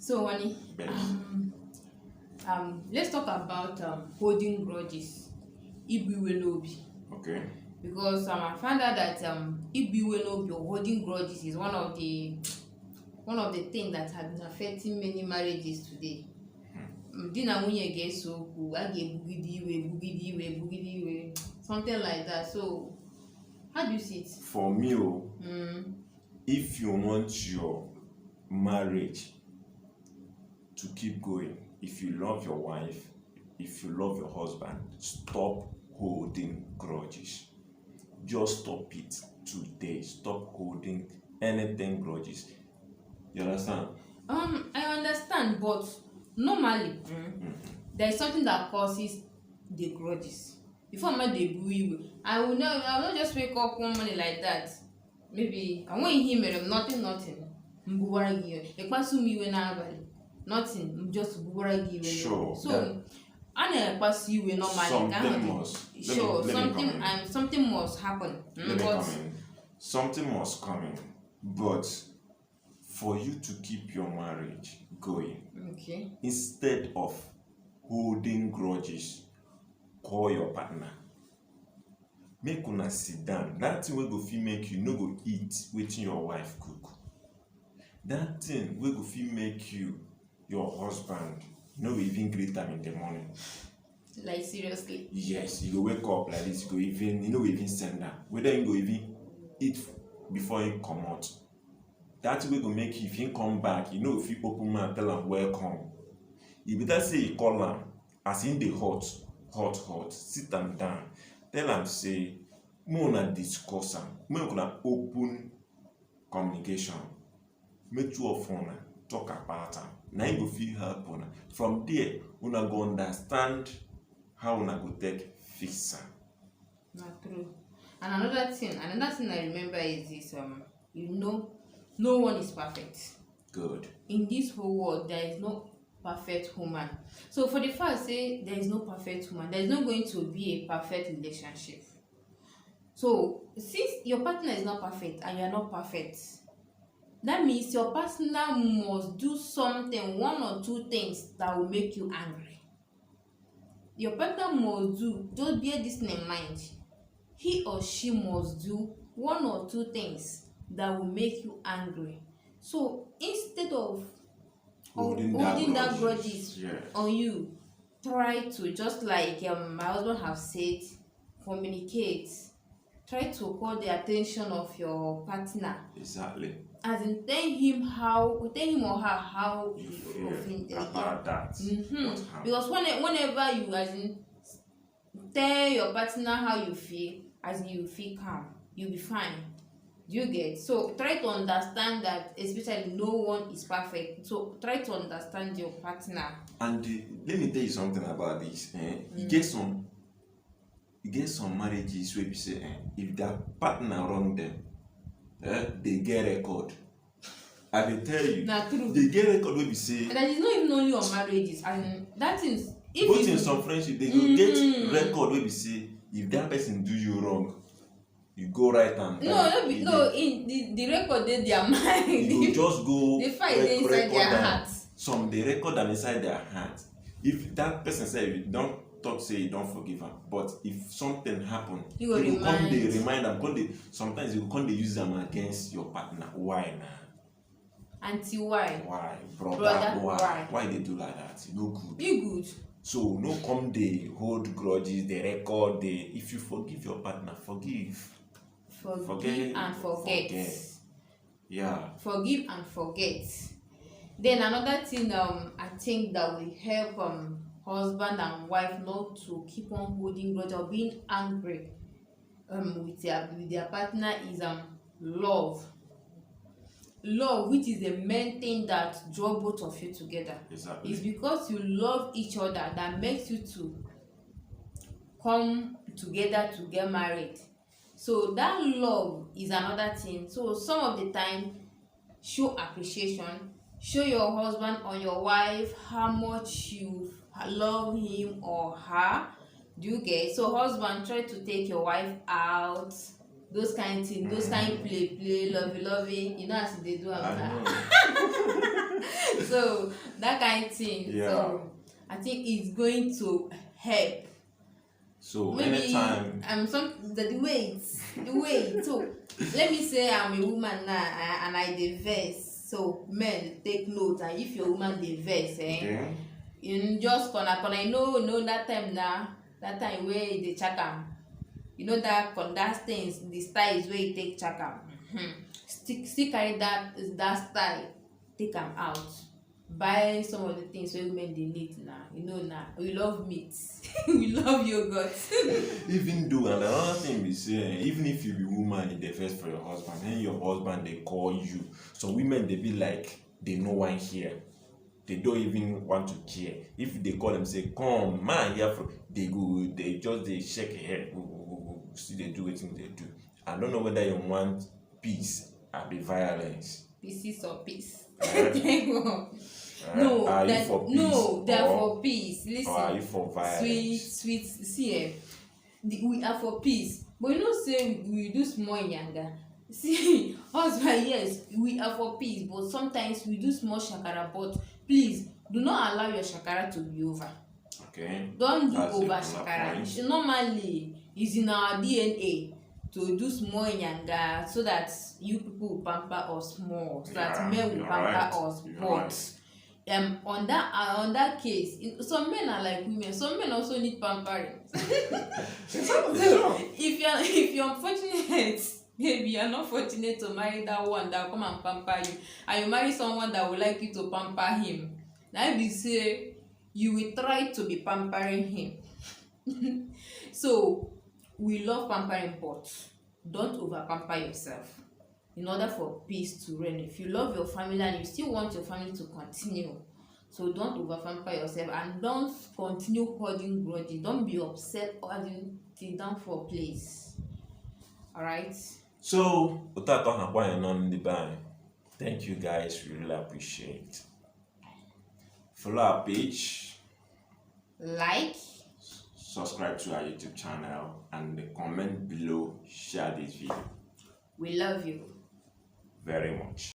So, honey, let's talk about holding grudges. Ibiwelobi. Okay. Because I found out that Ibiwelobi or holding grudges is one of the things that have been affecting many marriages today. Di na nwunye ga-ese okwu, a ga-ebugide iwe, something like that. So, how do you see it? For me, if you want your marriage to keep going, if you love your wife, if you love your husband, stop holding grudges. Just stop it today. Stop holding anything grudges. You understand? I understand, but normally there is something that causes the grudges. Before my debut, I will not just wake up one morning like that. Maybe I want him nothing. Nothing, just sure. So I never pass you normally. Something must happen. Something must come in. But for you to keep your marriage going, okay, instead of holding grudges, call your partner. Make una sit down. That thing will go fit make you no go eat wetin your wife cook. That thing will go fit make you your husband no even greet am in the morning. Like seriously? Yes, you go wake up like this, you no go even send am. Whether you go even eat before you come out. That will go make you, if you come back, you know if you open mouth tell am welcome. You better say you call am as in the hot, sit am down. Tell am say, make una discuss am, make una open communication. Make two of una talk about am. Na im go fit help una. From there, una go understand how una go take fix am. Not true. And another thing I remember is this: no one is perfect. Good. In this whole world, there is no perfect human. So for the first say there is no perfect human, there is not going to be a perfect relationship. So since your partner is not perfect and you are not perfect, that means your partner must do something, one or two things that will make you angry. Your partner must do, just bear this in mind, he or she must do one or two things that will make you angry. So instead of holding that grudges on you, try to, just like my husband have said, communicate. Try to call the attention of your partner. Exactly. As in tell him or her how you feel about that. Because whenever you as in tell your partner how you feel, as in you feel calm, you'll be fine. Do you get? So try to understand that, especially no one is perfect. So try to understand your partner. And let me tell you something about this. You get some marriages where you say, if their partner wrong them, they get record. I will tell you, they get record where you say. And that is not even only on marriages. And that is both in some friendship, they will get record where you say, if that person do you wrong, you go right and in the record in their mind. You just go. They fight inside their hearts. Some they record them inside their heart. If that person say you don't talk, say you don't forgive her. But if something happen, you will come they remind them. Sometimes you come they use them against your partner. Why now? Auntie, why? Why, brother? Why they do like that? No good. You good. So no come they hold grudges. They record. If you forgive your partner, forgive. Forgive and forget. Yeah. Forgive and forget. Then another thing I think that will help husband and wife not to keep on holding grudge or being angry with their partner is love. Love, which is the main thing that draw both of you together. Exactly. It's because you love each other that makes you to come together to get married. So that love is another thing. So some of the time, show appreciation, show your husband or your wife how much you love him or her. Do you get? So husband, try to take your wife out, those kind of things, those kind of play, lovey, you know, as they do. So So that kind of thing. Yeah. So I think it's going to help. So Maybe anytime the weight. So let me say I'm a woman now and I dey vex. So men take note, and if your woman dey vex, okay. you just corner, you know that time now, that time where you dey check am, you know that things, the style is where you take check am. Still carry that style, take am out, buy some of the things wey women dey need now. You know now, we love meat, we love yogurt. Even though, and another thing be say, even if you be woman in the first for your husband, then your husband they call you. So women they be like they no one here. They don't even want to care. If they call them say, come man here for, they go, they shake a head, see they do what they do. I don't know whether you want peace or be violence. Pieces or peace. No, are you for peace? No, they are for peace. Listen, or are you for violence? Sweet. See, we are for peace, but you know, say we do small yanga. See, husband, yes, we are for peace, but sometimes we do small shakara. But please, do not allow your shakara to be over. Okay. Don't do over shakara. Normally, it's in our DNA to do small yanga so that you people will pamper us more, so that men will pamper us. But on that case, some men are like women. Some men also need pampering. So if you're unfortunate, maybe you're not fortunate to marry that one that will come and pamper you, and you marry someone that would like you to pamper him, now we say you will try to be pampering him. So we love pampering, but don't over pamper yourself in order for peace to reign. If you love your family and you still want your family to continue, so don't over pamper yourself, and don't continue holding grudges. Don't be upset holding things down for a place. All right. So thank you guys, we really appreciate. Follow our page, like, subscribe to our YouTube channel, and comment below, share this video. We love you very much.